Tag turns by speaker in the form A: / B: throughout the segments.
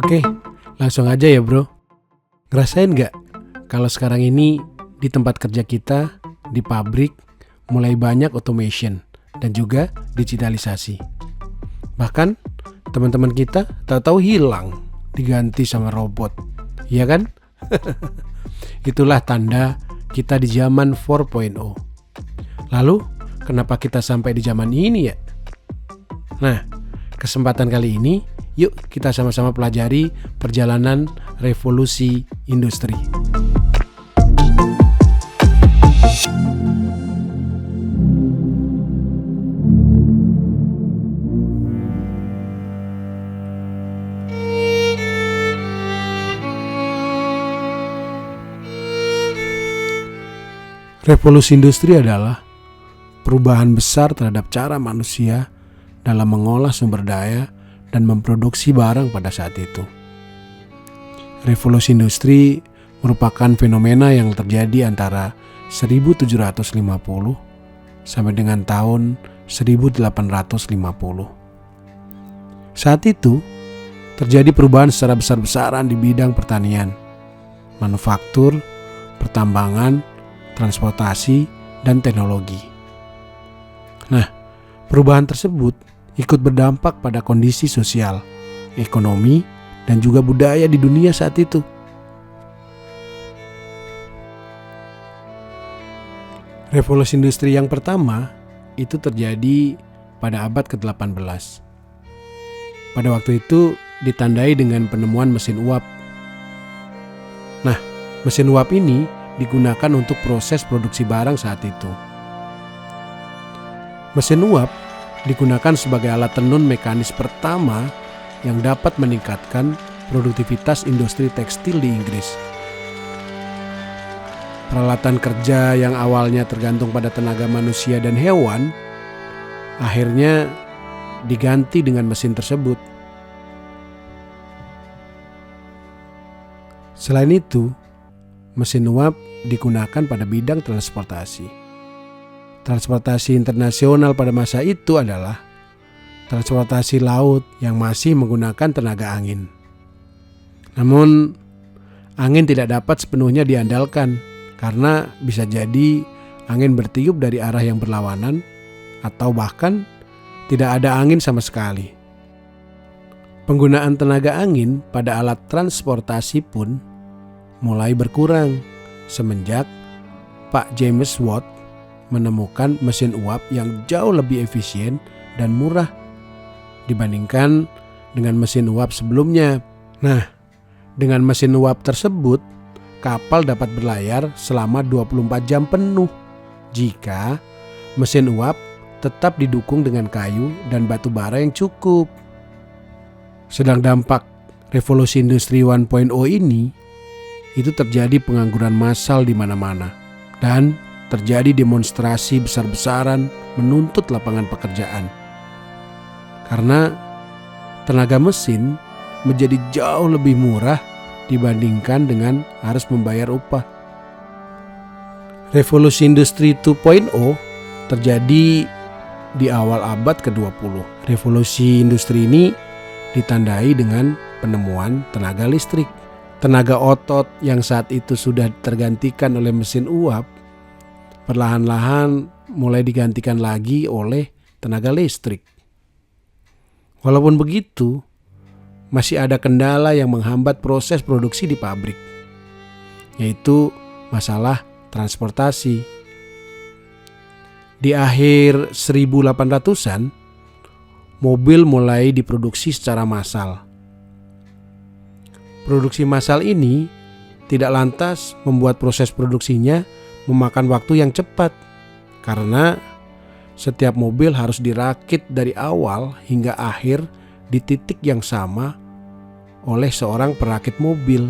A: Oke, langsung aja ya bro. Ngerasain gak kalau sekarang ini di tempat kerja kita, di pabrik, mulai banyak automation dan juga digitalisasi. Bahkan teman-teman kita tahu-tahu hilang, diganti sama robot. Iya kan? Itulah tanda kita di zaman 4.0. Lalu, kenapa kita sampai di zaman ini ya? Nah, kesempatan kali ini, yuk kita sama-sama pelajari perjalanan revolusi industri. Revolusi industri adalah perubahan besar terhadap cara manusia dalam mengolah sumber daya dan memproduksi barang pada saat itu. Revolusi industri merupakan fenomena yang terjadi antara 1750 sampai dengan tahun 1850. Saat itu terjadi perubahan secara besar-besaran di bidang pertanian, manufaktur, pertambangan, transportasi, dan teknologi. Nah, perubahan tersebut ikut berdampak pada kondisi sosial, ekonomi, dan juga budaya di dunia saat itu. Revolusi industri yang pertama itu terjadi pada abad ke-18. Pada waktu itu ditandai dengan penemuan mesin uap. Nah, mesin uap ini digunakan untuk proses produksi barang saat itu. Mesin uap digunakan sebagai alat tenun mekanis pertama yang dapat meningkatkan produktivitas industri tekstil di Inggris. Peralatan kerja yang awalnya tergantung pada tenaga manusia dan hewan, akhirnya diganti dengan mesin tersebut. Selain itu, mesin uap digunakan pada bidang transportasi. Transportasi internasional pada masa itu adalah transportasi laut yang masih menggunakan tenaga angin. Namun, angin tidak dapat sepenuhnya diandalkan karena bisa jadi angin bertiup dari arah yang berlawanan atau bahkan tidak ada angin sama sekali. Penggunaan tenaga angin pada alat transportasi pun mulai berkurang semenjak Pak James Watt menemukan mesin uap yang jauh lebih efisien dan murah dibandingkan dengan mesin uap sebelumnya. Nah, dengan mesin uap tersebut, kapal dapat berlayar selama 24 jam penuh jika mesin uap tetap didukung dengan kayu dan batu bara yang cukup. Sedang dampak revolusi industri 1.0 ini itu terjadi pengangguran massal di mana-mana dan terjadi demonstrasi besar-besaran menuntut lapangan pekerjaan. Karena tenaga mesin menjadi jauh lebih murah dibandingkan dengan harus membayar upah. Revolusi industri 2.0 terjadi di awal abad ke-20. Revolusi industri ini ditandai dengan penemuan tenaga listrik. Tenaga otot yang saat itu sudah tergantikan oleh mesin uap perlahan-lahan mulai digantikan lagi oleh tenaga listrik. Walaupun begitu, masih ada kendala yang menghambat proses produksi di pabrik, yaitu masalah transportasi. Di akhir 1800-an, mobil mulai diproduksi secara massal. Produksi massal ini tidak lantas membuat proses produksinya memakan waktu yang cepat, karena setiap mobil harus dirakit dari awal hingga akhir di titik yang sama oleh seorang perakit mobil.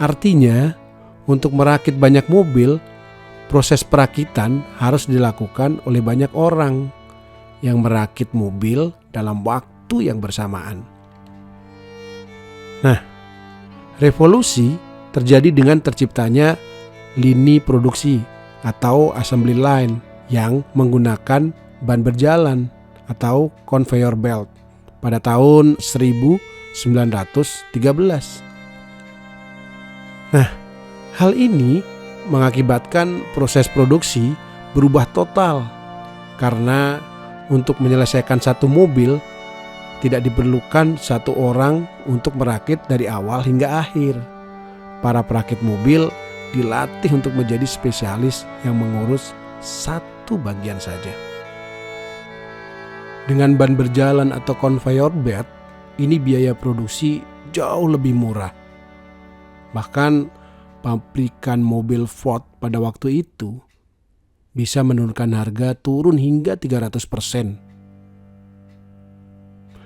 A: Artinya, untuk merakit banyak mobil, proses perakitan harus dilakukan oleh banyak orang yang merakit mobil dalam waktu yang bersamaan. Nah, revolusi terjadi dengan terciptanya lini produksi atau assembly line yang menggunakan ban berjalan atau conveyor belt pada tahun 1850. Nah, hal ini mengakibatkan proses produksi berubah total karena untuk menyelesaikan satu mobil tidak diperlukan satu orang untuk merakit dari awal hingga akhir. Para perakit mobil dilatih untuk menjadi spesialis yang mengurus satu bagian saja. Dengan ban berjalan atau conveyor belt, ini biaya produksi jauh lebih murah. Bahkan pabrikan mobil Ford pada waktu itu bisa menurunkan harga turun hingga 300%.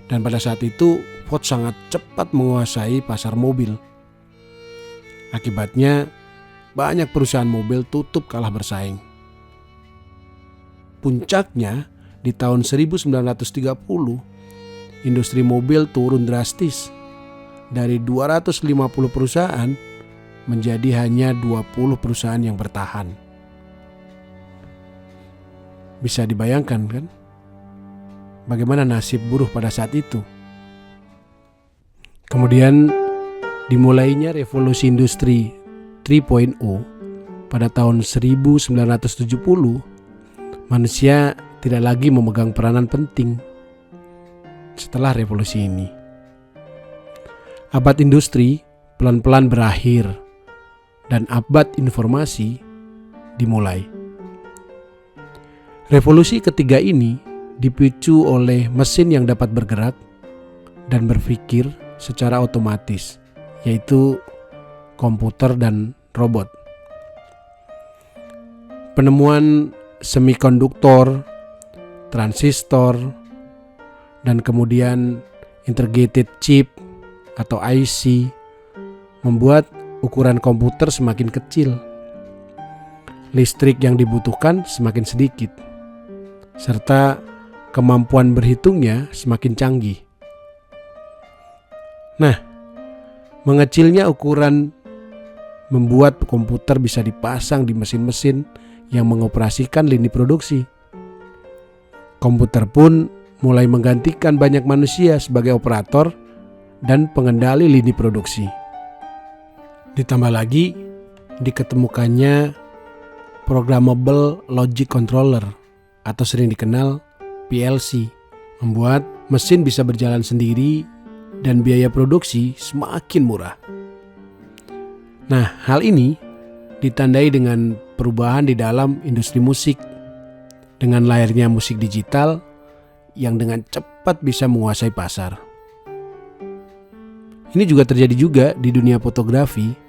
A: Dan pada saat itu Ford sangat cepat menguasai pasar mobil. Akibatnya banyak perusahaan mobil tutup kalah bersaing. Puncaknya di tahun 1930, industri mobil turun drastis dari 250 perusahaan menjadi hanya 20 perusahaan yang bertahan. Bisa dibayangkan kan? Bagaimana nasib buruh pada saat itu? Kemudian dimulainya revolusi industri 3.0 pada tahun 1970, manusia tidak lagi memegang peranan penting setelah revolusi ini. Abad industri pelan-pelan berakhir dan abad informasi dimulai. Revolusi ketiga ini dipicu oleh mesin yang dapat bergerak dan berpikir secara otomatis, yaitu komputer dan robot. Penemuan semikonduktor, transistor, dan kemudian integrated chip atau IC membuat ukuran komputer semakin kecil. Listrik yang dibutuhkan semakin sedikit, serta kemampuan berhitungnya semakin canggih. Nah, mengecilnya ukuran membuat komputer bisa dipasang di mesin-mesin yang mengoperasikan lini produksi. Komputer pun mulai menggantikan banyak manusia sebagai operator dan pengendali lini produksi. Ditambah lagi, diketemukannya Programmable Logic Controller atau sering dikenal PLC, membuat mesin bisa berjalan sendiri dan biaya produksi semakin murah. Nah, hal ini ditandai dengan perubahan di dalam industri musik, dengan lahirnya musik digital yang dengan cepat bisa menguasai pasar. Ini juga terjadi juga di dunia fotografi.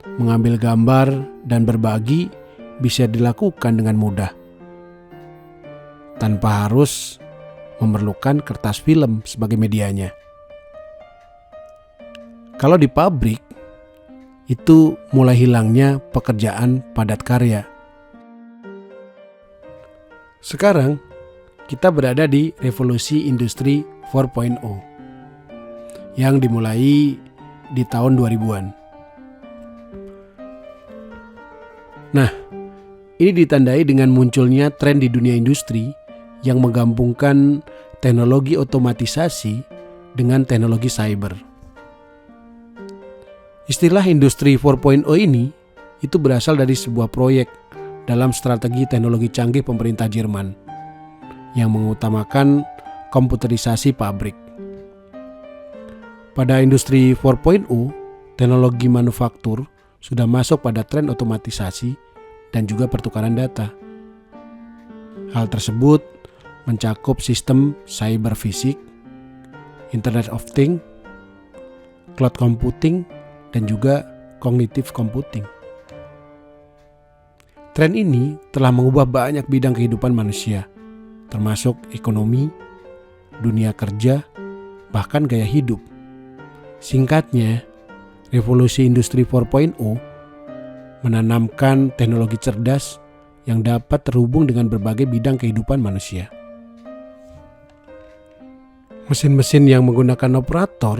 A: Mengambil gambar dan berbagi bisa dilakukan dengan mudah, tanpa harus memerlukan kertas film sebagai medianya. Kalau di pabrik, itu mulai hilangnya pekerjaan padat karya. Sekarang kita berada di revolusi industri 4.0 yang dimulai di tahun 2000-an. Nah, ini ditandai dengan munculnya tren di dunia industri yang menggabungkan teknologi otomatisasi dengan teknologi cyber. Istilah industri 4.0 ini itu berasal dari sebuah proyek dalam strategi teknologi canggih pemerintah Jerman yang mengutamakan komputerisasi pabrik. Pada industri 4.0, teknologi manufaktur sudah masuk pada tren otomatisasi dan juga pertukaran data. Hal tersebut mencakup sistem cyber fisik, Internet of Things, cloud computing, dan juga cognitive computing. Tren ini telah mengubah banyak bidang kehidupan manusia, termasuk ekonomi, dunia kerja, bahkan gaya hidup. Singkatnya, revolusi industri 4.0 menanamkan teknologi cerdas yang dapat terhubung dengan berbagai bidang kehidupan manusia. Mesin-mesin yang menggunakan operator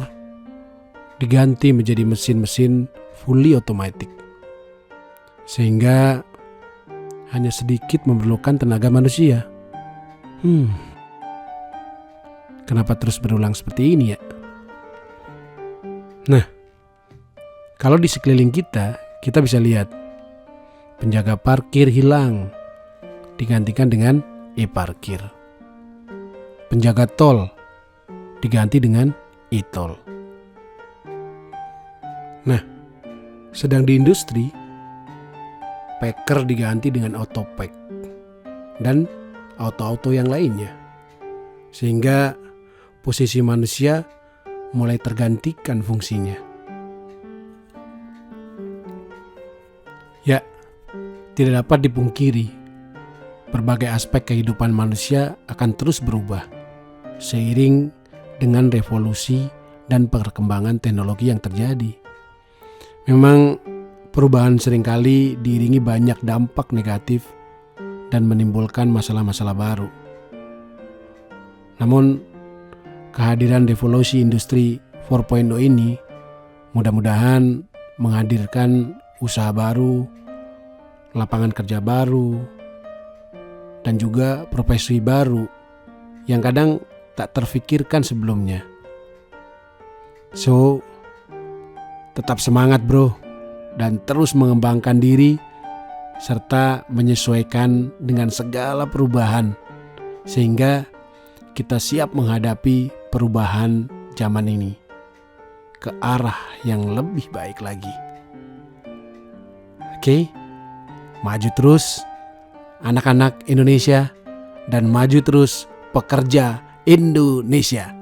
A: diganti menjadi mesin-mesin fully automatic, sehingga hanya sedikit memerlukan tenaga manusia. Kenapa terus berulang seperti ini ya? Nah, kalau di sekeliling kita bisa lihat penjaga parkir hilang, digantikan dengan e-parkir. Penjaga tol diganti dengan e-tol. Nah, sedang di industri, packer diganti dengan autopack dan auto-auto yang lainnya. Sehingga posisi manusia mulai tergantikan fungsinya. Ya, tidak dapat dipungkiri, berbagai aspek kehidupan manusia akan terus berubah seiring dengan revolusi dan perkembangan teknologi yang terjadi. Memang perubahan seringkali diiringi banyak dampak negatif dan menimbulkan masalah-masalah baru. Namun, kehadiran revolusi industri 4.0 ini mudah-mudahan menghadirkan usaha baru, lapangan kerja baru, dan juga profesi baru yang kadang tak terfikirkan sebelumnya. So, tetap semangat bro, dan terus mengembangkan diri serta menyesuaikan dengan segala perubahan sehingga kita siap menghadapi perubahan zaman ini ke arah yang lebih baik lagi. Oke, maju terus anak-anak Indonesia dan maju terus pekerja Indonesia.